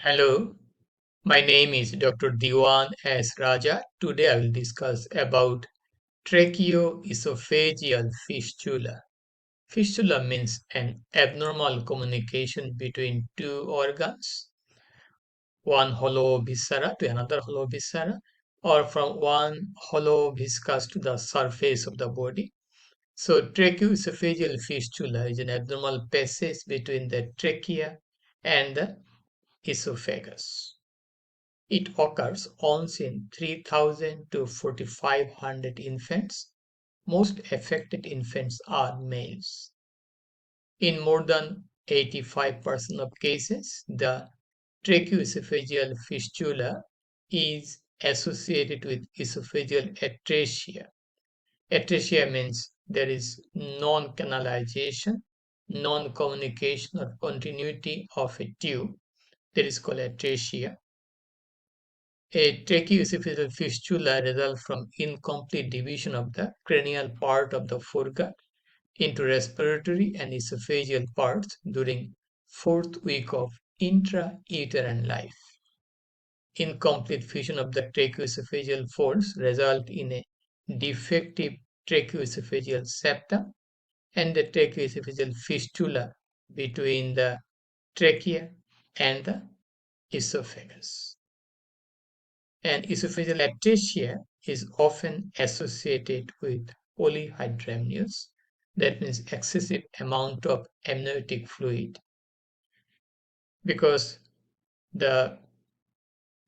Hello, my name is Dr. Dewan S. Raja. Today I will discuss about tracheoesophageal fistula. Fistula means an abnormal communication between two organs, one hollow viscera to another hollow viscera, or from one hollow viscus to the surface of the body. So, tracheoesophageal fistula is an abnormal passage between the trachea and the esophagus. It occurs once in 3,000 to 4,500 infants. Most affected infants are males. In more than 85% of cases, the tracheoesophageal fistula is associated with esophageal atresia. Atresia means there is non-canalization, non-communication or continuity of a tube. That is called atresia. A tracheoesophageal fistula results from incomplete division of the cranial part of the foregut into respiratory and esophageal parts during fourth week of intrauterine life. Incomplete fusion of the tracheoesophageal folds result in a defective tracheoesophageal septum and the tracheoesophageal fistula between the trachea and the esophagus. And esophageal atresia is often associated with polyhydramnios, that means excessive amount of amniotic fluid, because the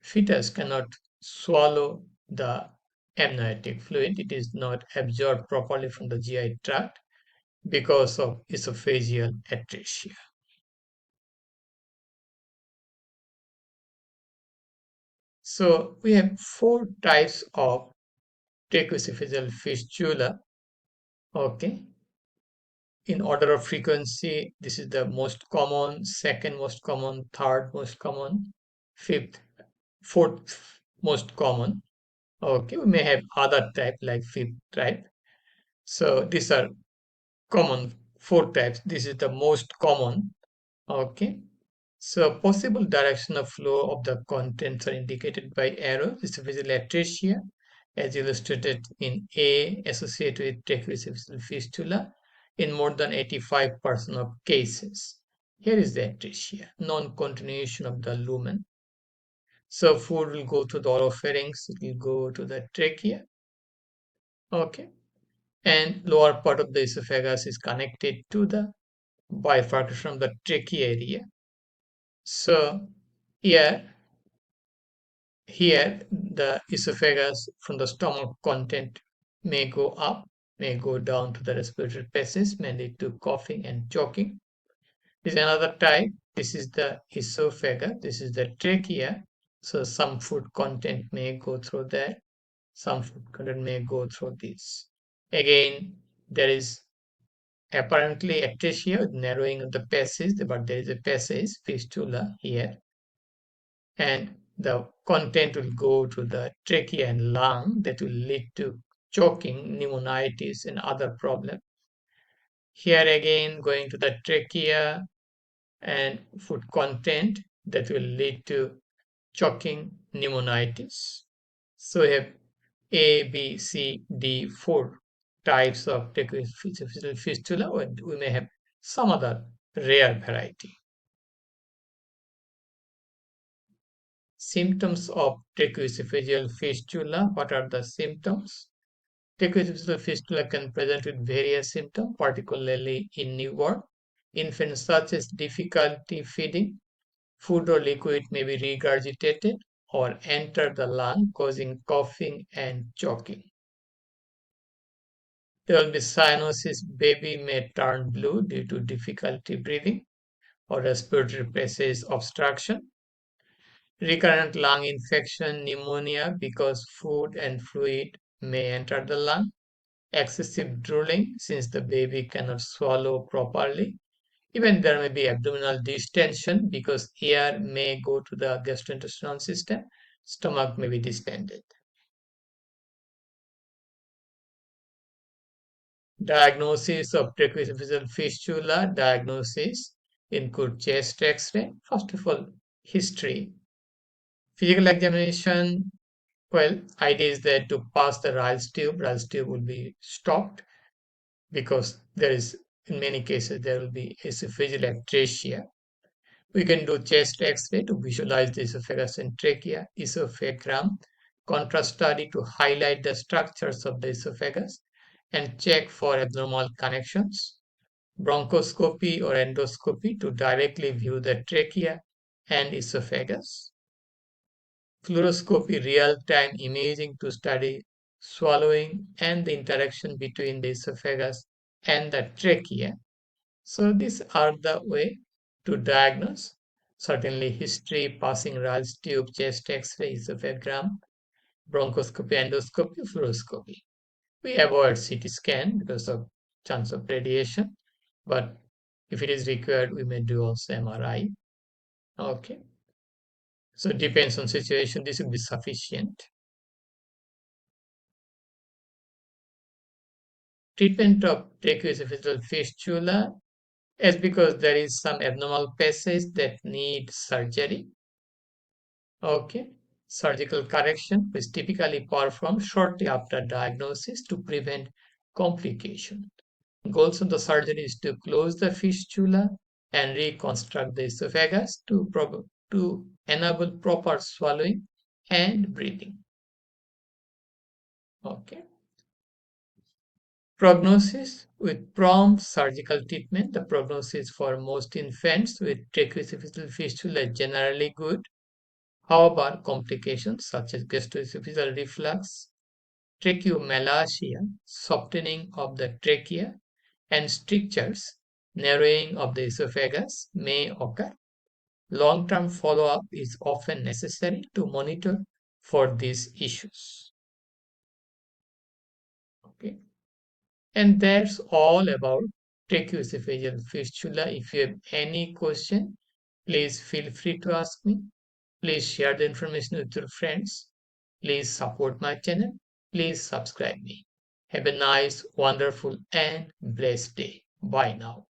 fetus cannot swallow the amniotic fluid. It is not absorbed properly from the GI tract because of esophageal atresia. So we have four types of tracheoesophageal fistula. Okay, in order of frequency, this is the most common, second most common, third most common, fifth, fourth most common. Okay, we may have other type like fifth type. So these are common four types. This is the most common. Okay. So possible direction of flow of the contents are indicated by arrows. Esophageal atresia, as illustrated in A, associated with tracheoesophageal fistula in more than 85% of cases. Here is the atresia, non-continuation of the lumen. So food will go to the oropharynx, it will go to the trachea. Okay. And lower part of the esophagus is connected to the bifurcation of the trachea area. So here the esophagus from the stomach content may go up, may go down to the respiratory passage, may lead to coughing and choking. This is another type. This is the esophagus. This is the trachea. So some food content may go through there. Some food content may go through this. Again, there is apparently atresia with narrowing of the passage, but there is a passage, fistula here, and the content will go to the trachea and lung that will lead to choking, pneumonitis, and other problems. Here again, going to the trachea and food content that will lead to choking, pneumonitis. So we have A, B, C, D, four types of tracheoesophageal fistula, and we may have some other rare variety. Symptoms of tracheoesophageal fistula. What are the symptoms? Tracheoesophageal fistula can present with various symptoms, particularly in newborn. Infants such as difficulty feeding, food or liquid may be regurgitated or enter the lung, causing coughing and choking. There will be cyanosis. Baby may turn blue due to difficulty breathing or respiratory passage obstruction. Recurrent lung infection, pneumonia because food and fluid may enter the lung. Excessive drooling since the baby cannot swallow properly. Even there may be abdominal distension because air may go to the gastrointestinal system. Stomach may be distended. Diagnosis of tracheoesophageal fistula. Diagnosis include chest X-ray. First of all, History. Physical examination, well, idea is that to pass the Riles tube will be stopped because there is, in many cases, there will be esophageal trachea. We can do chest X-ray to visualize the esophagus and trachea, esophagram, contrast study to highlight the structures of the esophagus and check for abnormal connections, bronchoscopy or endoscopy to directly view the trachea and esophagus, fluoroscopy real-time imaging to study swallowing and the interaction between the esophagus and the trachea. So these are the way to diagnose. Certainly history, passing Ral's tube, chest X-ray, esophagram, bronchoscopy, endoscopy, fluoroscopy. We avoid CT scan because of chance of radiation, but if it is required, we may do also MRI. Okay. So it depends on situation. This will be sufficient. Treatment of tracheoesophageal fistula is because there is some abnormal passage that need surgery. Okay. Surgical correction is typically performed shortly after diagnosis to prevent complication. Goals of the surgery is to close the fistula and reconstruct the esophagus to enable proper swallowing and breathing. Okay. Prognosis with prompt surgical treatment. The prognosis for most infants with tracheoesophageal fistula is generally good. However, complications such as gastroesophageal reflux, tracheomalacia, softening of the trachea, and strictures, narrowing of the esophagus may occur. Long-term follow-up is often necessary to monitor for these issues. Okay. And that's all about tracheoesophageal fistula. If you have any question, please feel free to ask me. Please share the information with your friends. Please support my channel. Please subscribe me. Have a nice, wonderful, and blessed day. Bye now.